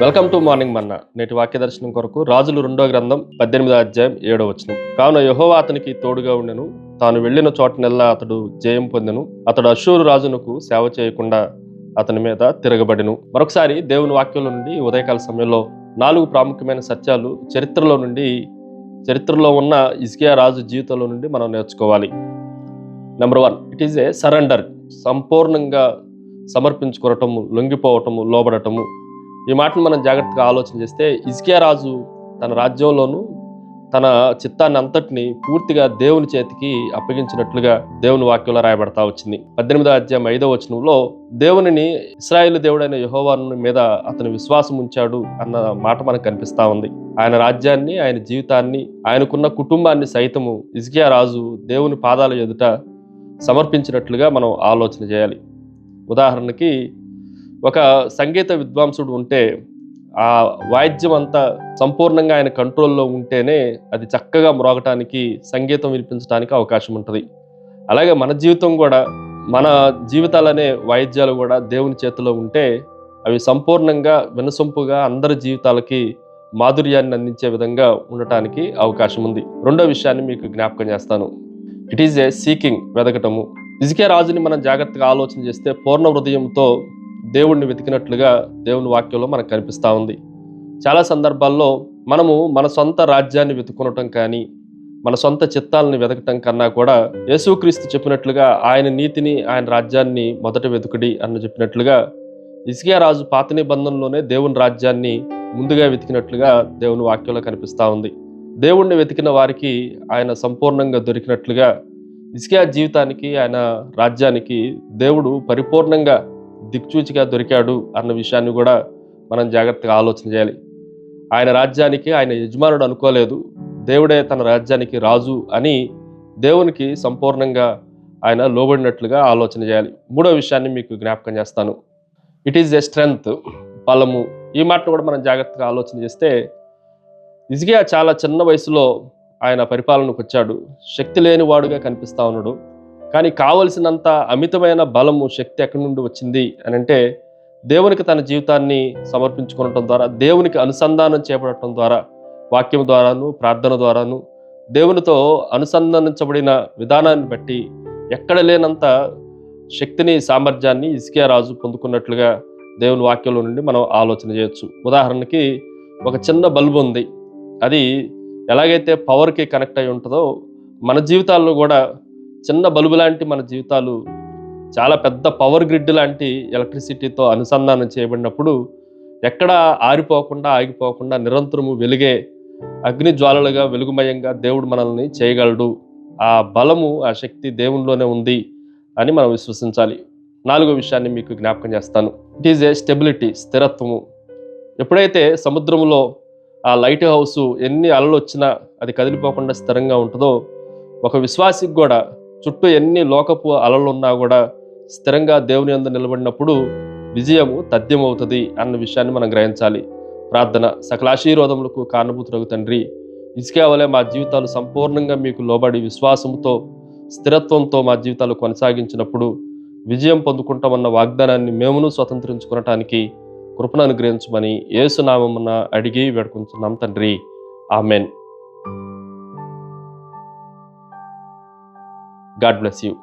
Welcome to morning మన్నా. నేటి వాక్య దర్శనం కొరకు రాజులు 2వ గ్రంథం 18వ అధ్యాయం 7వ వచనం. కావున యెహోవా అతనికి తోడుగా ఉండెను, తాను వెళ్ళిన చోటనెల్లా అతడు జయం పొందెను. అతడు అష్షూరు రాజునకు సేవ చేయకుండా అతని మీద తిరగబడెను. మరొకసారి దేవుని వాక్యంలో నుండి ఉదయకాల సమయంలో 4 ప్రాముఖ్యమైన సత్యాలు చరిత్రలో ఉన్న హిజ్కియా రాజు జీవితంలో నుండి మనం నేర్చుకోవాలి. Number 1, it is A surrender. సంపూర్ణంగా సమర్పించుకోవటము, లొంగిపోవటము, లోబడటము. ఈ మాటను మనం జాగ్రత్తగా ఆలోచన చేస్తే హిజ్కియా రాజు తన రాజ్యంలోనూ తన చిత్తాన్ని అంతటిని పూర్తిగా దేవుని చేతికి అప్పగించినట్లుగా దేవుని వాక్యంలో రాయబడతా వచ్చింది. 18వ అధ్యాయం 5వ వచనంలో దేవునిని, ఇశ్రాయేలు దేవుడైన యెహోవాను మీద అతను విశ్వాసం ఉంచాడు అన్న మాట మనకు కనిపిస్తా ఉంది. ఆయన రాజ్యాన్ని, ఆయన జీవితాన్ని, ఆయనకున్న కుటుంబాన్ని సైతము హిజ్కియా రాజు దేవుని పాదాల ఎదుట సమర్పించినట్లుగా మనం ఆలోచన చేయాలి. ఉదాహరణకి ఒక సంగీత విద్వాంసుడు ఉంటే ఆ వాయిద్యం అంతా సంపూర్ణంగా ఆయన కంట్రోల్లో ఉంటేనే అది చక్కగా మ్రోగటానికి, సంగీతం వినిపించడానికి అవకాశం ఉంటుంది. అలాగే మన జీవితం కూడా, మన జీవితాలనే వాయిద్యాలు కూడా దేవుని చేతిలో ఉంటే అవి సంపూర్ణంగా వినసొంపుగా అందరి జీవితాలకి మాధుర్యాన్ని అందించే విధంగా ఉండటానికి అవకాశం ఉంది. రెండో విషయాన్ని మీకు జ్ఞాపకం చేస్తాను. ఇట్ ఈజ్ ఏ సీకింగ్, వెదకటము. హిజ్కియా రాజుని మనం జాగ్రత్తగా ఆలోచన చేస్తే పూర్ణ హృదయంతో దేవుణ్ణి వెతికినట్లుగా దేవుని వాక్యంలో మనకు కనిపిస్తూ ఉంది. చాలా సందర్భాల్లో మనము మన సొంత రాజ్యాన్ని వెతుకునటం కానీ, మన సొంత చిత్తాలని వెతకటం కన్నా కూడా యేసుక్రీస్తు చెప్పినట్లుగా ఆయన నీతిని, ఆయన రాజ్యాన్ని మొదట వెతుకుడి అని చెప్పినట్లుగా హిజ్కియా రాజు పాత నిబంధనలోనే దేవుని రాజ్యాన్ని ముందుగా వెతికినట్లుగా దేవుని వాక్యంలో కనిపిస్తూ ఉంది. దేవుణ్ణి వెతికిన వారికి ఆయన సంపూర్ణంగా దొరికినట్లుగా హిజ్కియా జీవితానికి, ఆయన రాజ్యానికి దేవుడు పరిపూర్ణంగా దిక్చూచిగా దొరికాడు అన్న విషయాన్ని కూడా మనం జాగ్రత్తగా ఆలోచన చేయాలి. ఆయన రాజ్యానికి ఆయన యజమానుడు అనుకోలేదు, దేవుడే తన రాజ్యానికి రాజు అని దేవునికి సంపూర్ణంగా ఆయన లోబడినట్లుగా ఆలోచన చేయాలి. మూడో విషయాన్ని మీకు జ్ఞాపకం చేస్తాను. ఇట్ ఈజ్ ఏ స్ట్రెంగ్త్, బలము. ఈ మాటను కూడా మనం జాగ్రత్తగా ఆలోచన చేస్తే హిజ్కియా చాలా చిన్న వయసులో ఆయన పరిపాలనకు వచ్చాడు. శక్తి లేని వాడుగా కనిపిస్తూ ఉన్నాడు. కానీ కావలసినంత అమితమైన బలము, శక్తి ఎక్కడి నుండి వచ్చింది అని అంటే దేవునికి తన జీవితాన్ని సమర్పించుకోవటం ద్వారా, దేవునికి అనుసంధానం చేపట్టడం ద్వారా, వాక్యం ద్వారాను, ప్రార్థన ద్వారాను, దేవునితో అనుసంధానించబడిన విధానాన్ని బట్టి ఎక్కడ లేనంత శక్తిని, సామర్థ్యాన్ని హిజ్కియా రాజు పొందుకున్నట్లుగా దేవుని వాక్యంలో నుండి మనం ఆలోచన చేయొచ్చు. ఉదాహరణకి ఒక చిన్న బల్బు ఉంది. అది ఎలాగైతే పవర్కి కనెక్ట్ అయి ఉంటుందో మన జీవితాల్లో కూడా చిన్న బల్బు లాంటి మన జీవితాలు చాలా పెద్ద పవర్ గ్రిడ్ లాంటి ఎలక్ట్రిసిటీతో అనుసంధానం చేయబడినప్పుడు ఎక్కడ ఆరిపోకుండా, ఆగిపోకుండా నిరంతరము వెలిగే అగ్ని జ్వాలలుగా, వెలుగుమయంగా దేవుడు మనల్ని చేయగలడు. ఆ బలము, ఆ శక్తి దేవునిలోనే ఉంది అని మనం విశ్వసించాలి. 4వ విషయాన్ని మీకు జ్ఞాపకం చేస్తాను. ఇట్ ఈజ్ ఏ స్టెబిలిటీ, స్థిరత్వము. ఎప్పుడైతే సముద్రంలో ఆ లైట్ హౌస్ ఎన్ని అలలు వచ్చినా అది కదిలిపోకుండా స్థిరంగా ఉంటుందో, ఒక విశ్వాసికి కూడా చుట్టూ ఎన్ని లోకపు అలలు ఉన్నా కూడా స్థిరంగా దేవుని యందు నిలబడినప్పుడు విజయము తథ్యమవుతుంది అన్న విషయాన్ని మనం గ్రహించాలి. ప్రార్థన. సకల ఆశీర్వాదములకు కారణభూతుడగు తండ్రి, హిజ్కియా వలె మా జీవితాలు సంపూర్ణంగా మీకు లోబడి విశ్వాసంతో, స్థిరత్వంతో మా జీవితాలు కొనసాగించినప్పుడు విజయం పొందుకుంటామన్న వాగ్దానాన్ని మేమును స్వతంత్రించుకునటానికి కృపను అనుగ్రహించమని యేసు నామమున అడిగి వేడుకుంటున్నాం తండ్రి. ఆమెన్. God bless you.